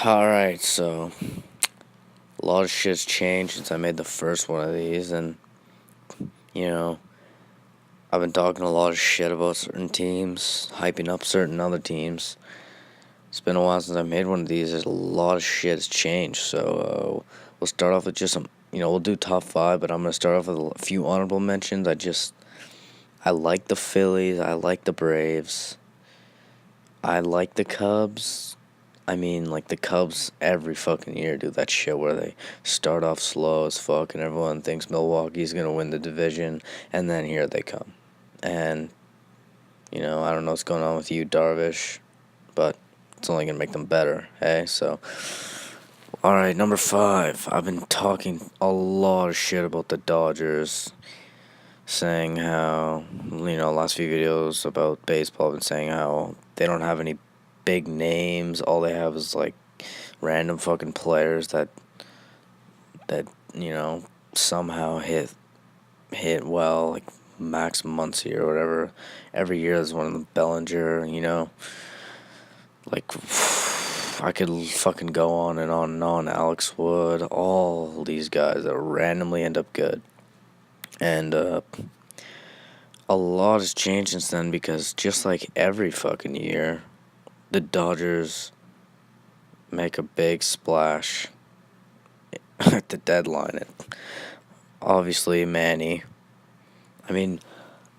Alright, so a lot of shit's changed since I made the first one of these, and, you know, I've been talking a lot of shit about certain teams, hyping up certain other teams. It's been a while since I made one of these. There's a lot of shit has changed, so we'll start off with just some, we'll do top five, but I'm going to start off with a few honorable mentions. I like the Phillies, I like the Braves, I like the Cubs. The Cubs every fucking year do that shit where they start off slow as fuck and everyone thinks Milwaukee's gonna win the division, and then here they come. And, I don't know what's going on with you, Darvish, but it's only gonna make them better, hey? So, alright, number five. I've been talking a lot of shit about the Dodgers, saying how, last few videos about baseball, I've been saying how they don't have any big names. All they have is like random fucking players that somehow hit well, like Max Muncy or whatever. Every year there's one of them, Bellinger. Like I could fucking go on and on and on. Alex Wood, all these guys that randomly end up good, and a lot has changed since then, because just like every fucking year, the Dodgers make a big splash at the deadline. Obviously, Manny.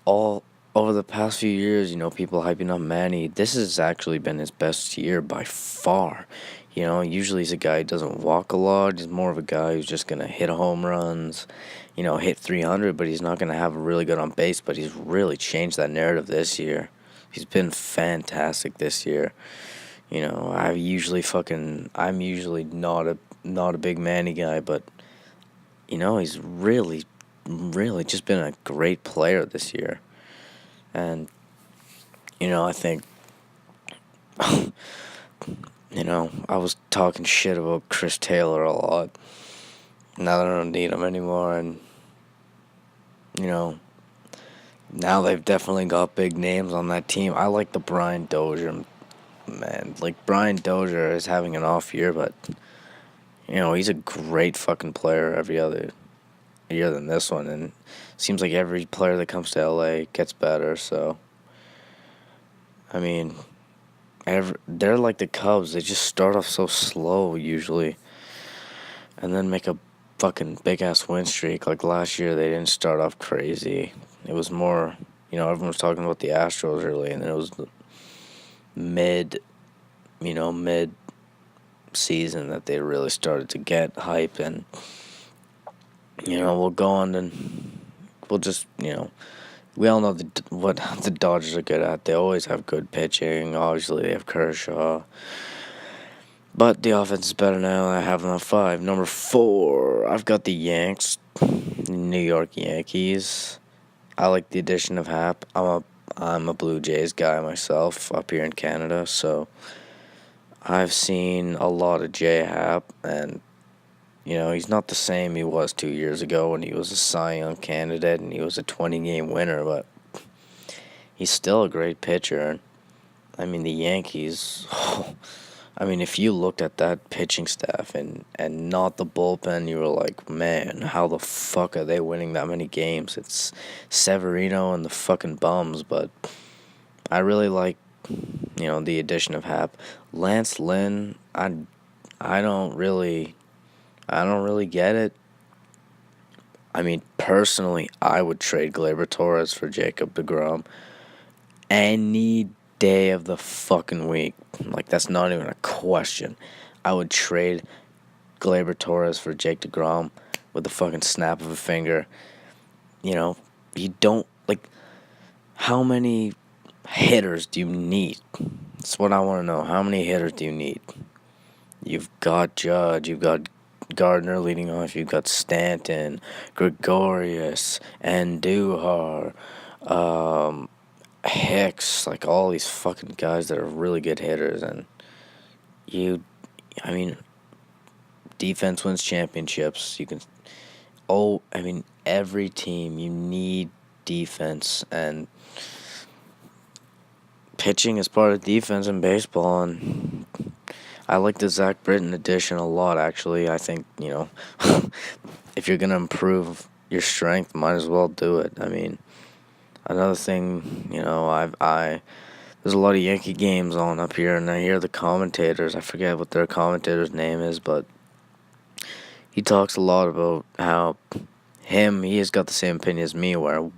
All over the past few years, people hyping up Manny. This has actually been his best year by far. Usually he's a guy who doesn't walk a lot. He's more of a guy who's just going to hit home runs, hit 300, but he's not going to have a really good on base. But he's really changed that narrative this year. He's been fantastic this year. I'm usually not a big Manny guy, but he's really, really just been a great player this year. And I think I was talking shit about Chris Taylor a lot. Now that I don't need him anymore, and now they've definitely got big names on that team. I like the Brian Dozier. Man, like, Brian Dozier is having an off year, but, he's a great fucking player every other year than this one, and it seems like every player that comes to LA gets better, so, they're like the Cubs. They just start off so slow, usually, and then make a fucking big-ass win streak. Like, last year, they didn't start off crazy. It was more, everyone was talking about the Astros early, and then it was the mid season that they really started to get hype, and we'll go on and we'll just we all know what the Dodgers are good at. They always have good pitching. Obviously they have Kershaw, but the offense is better now. I have them at 5. Number 4, I've got the New York Yankees. I like the addition of Happ. I'm a Blue Jays guy myself up here in Canada, so I've seen a lot of J Happ, and he's not the same he was 2 years ago when he was a Cy Young candidate and he was a 20-game winner, but he's still a great pitcher. The Yankees, if you looked at that pitching staff and not the bullpen, you were like, man, how the fuck are they winning that many games? It's Severino and the fucking bums, but I really like, the addition of Happ. Lance Lynn, I don't really get it. Personally, I would trade Gleyber Torres for Jacob deGrom any day of the fucking week. Like, that's not even a question. I would trade Gleyber Torres for Jake deGrom with the fucking snap of a finger. You don't, like, how many hitters do you need? That's what I want to know. How many hitters do you need? You've got Judge, you've got Gardner leading off, you've got Stanton, Gregorius, Andujar, Hicks, like all these fucking guys that are really good hitters, and defense wins championships. Every team, you need defense, and pitching is part of defense in baseball, and I like the Zach Britton addition a lot, actually. I think, if you're going to improve your strength, might as well do it. I mean, another thing, there's a lot of Yankee games on up here, and I hear the commentators. I forget what their commentator's name is, but he talks a lot about how he has got the same opinion as me, where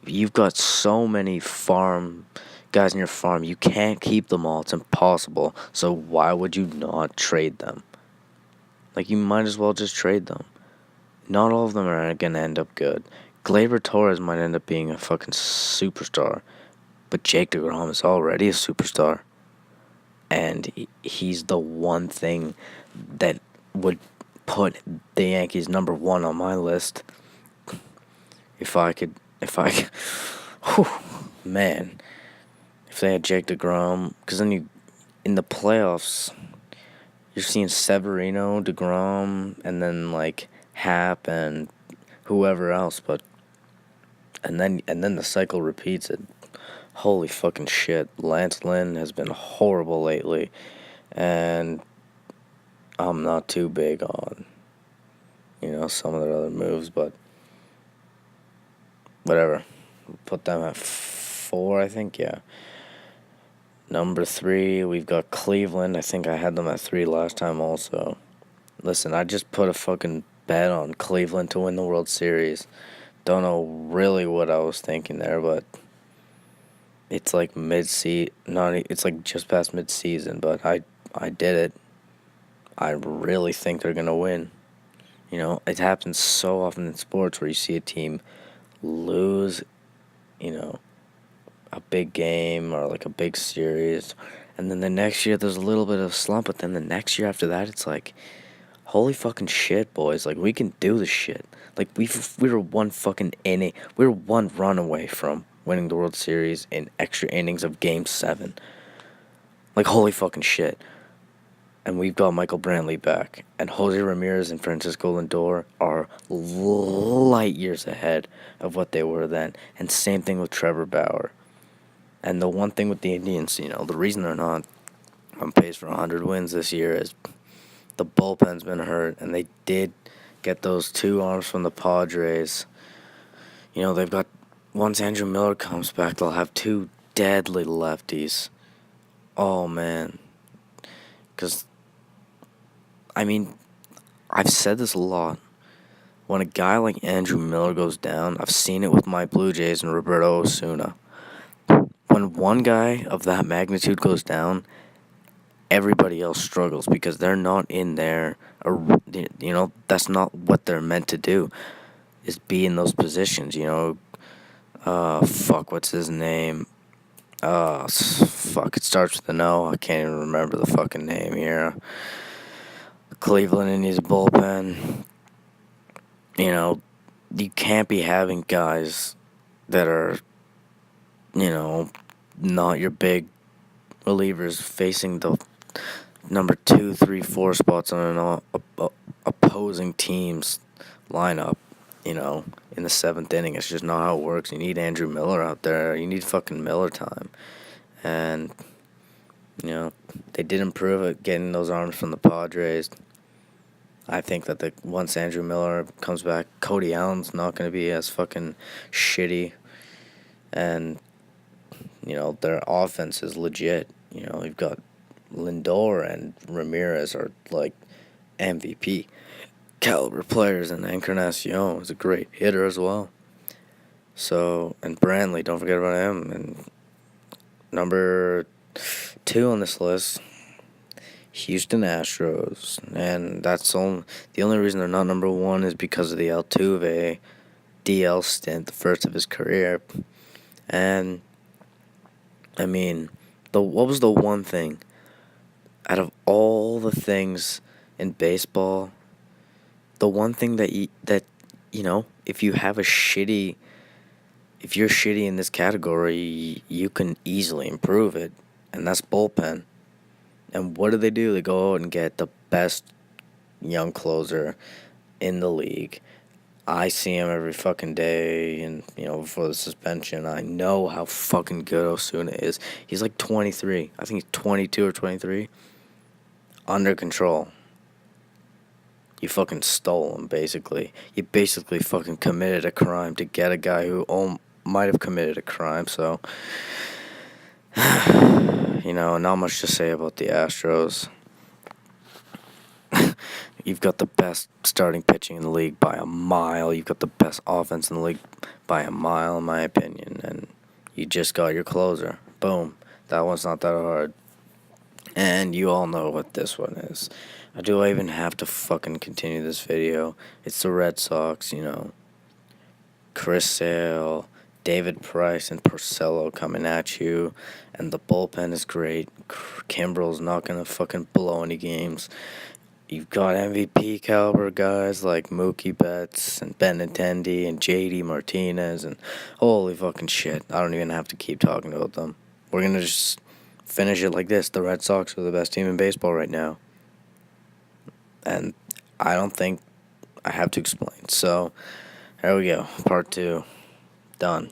you've got so many farm guys in your farm, you can't keep them all. It's impossible. So why would you not trade them? Like, you might as well just trade them. Not all of them are gonna end up good. Gleyber Torres might end up being a fucking superstar, but Jake DeGrom is already a superstar, and he's the one thing that would put the Yankees number one on my list. If I could, whew, man, if they had Jake DeGrom, because then in the playoffs, you're seeing Severino, DeGrom, and then like Happ and whoever else, and then the cycle repeats it. Holy fucking shit. Lance Lynn has been horrible lately, and I'm not too big on, some of their other moves, but whatever. Put them at 4, I think, yeah. Number 3, we've got Cleveland. I think I had them at 3 last time also. Listen, I just put a fucking bet on Cleveland to win the World Series. Don't know really what I was thinking there, but it's like it's like just past mid-season, but I did it. I really think they're going to win. It happens so often in sports where you see a team lose, a big game or like a big series, and then the next year there's a little bit of a slump, but then the next year after that it's like, holy fucking shit, boys, like, we can do this shit. Like, we were one fucking inning, we were one run away from winning the World Series in extra innings of Game 7. Like, holy fucking shit. And we've got Michael Brantley back, and Jose Ramirez and Francisco Lindor are light years ahead of what they were then, and same thing with Trevor Bauer. And the one thing with the Indians, the reason they're not on pace for 100 wins this year is the bullpen's been hurt, and they did get those 2 arms from the Padres. They've got, once Andrew Miller comes back, they'll have 2 deadly lefties. Oh, man. Because, I've said this a lot. When a guy like Andrew Miller goes down, I've seen it with my Blue Jays and Roberto Osuna. When one guy of that magnitude goes down, everybody else struggles because they're not in there. That's not what they're meant to do, is be in those positions, what's his name? It starts with an O. I can't even remember the fucking name here. Cleveland Indians bullpen. You can't be having guys that are, not your big relievers facing the number 2, 3, 4 spots on an opposing team's lineup, in the 7th inning. It's just not how it works. You need Andrew Miller out there. You need fucking Miller time. And, they did improve at getting those arms from the Padres. I think that once Andrew Miller comes back, Cody Allen's not going to be as fucking shitty. And, their offense is legit. You've got Lindor and Ramirez are like MVP caliber players, and Encarnacion is a great hitter as well. So, and Brantley, don't forget about him. And number 2 on this list, Houston Astros, and the only reason they're not number 1 is because of the Altuve DL stint, the first of his career. And what was the one thing out of all the things in baseball, the one thing that if you're shitty in this category, you can easily improve it, and that's bullpen. And what do? They go out and get the best young closer in the league. I see him every fucking day, and, before the suspension, I know how fucking good Osuna is. He's like 23. I think he's 22 or 23. under control. You fucking stole him, basically. You basically fucking committed a crime to get a guy who might have committed a crime, so... not much to say about the Astros. You've got the best starting pitching in the league by a mile. You've got the best offense in the league by a mile, in my opinion. And you just got your closer. Boom. That one's not that hard. And you all know what this one is. Do I even have to fucking continue this video? It's the Red Sox, Chris Sale, David Price, and Porcello coming at you. And the bullpen is great. Kimbrel's not going to fucking blow any games. You've got MVP caliber guys like Mookie Betts and Benintendi and JD Martinez, and holy fucking shit, I don't even have to keep talking about them. We're going to just finish it like this. The Red Sox are the best team in baseball right now. And I don't think I have to explain. So, there we go. Part 2. Done.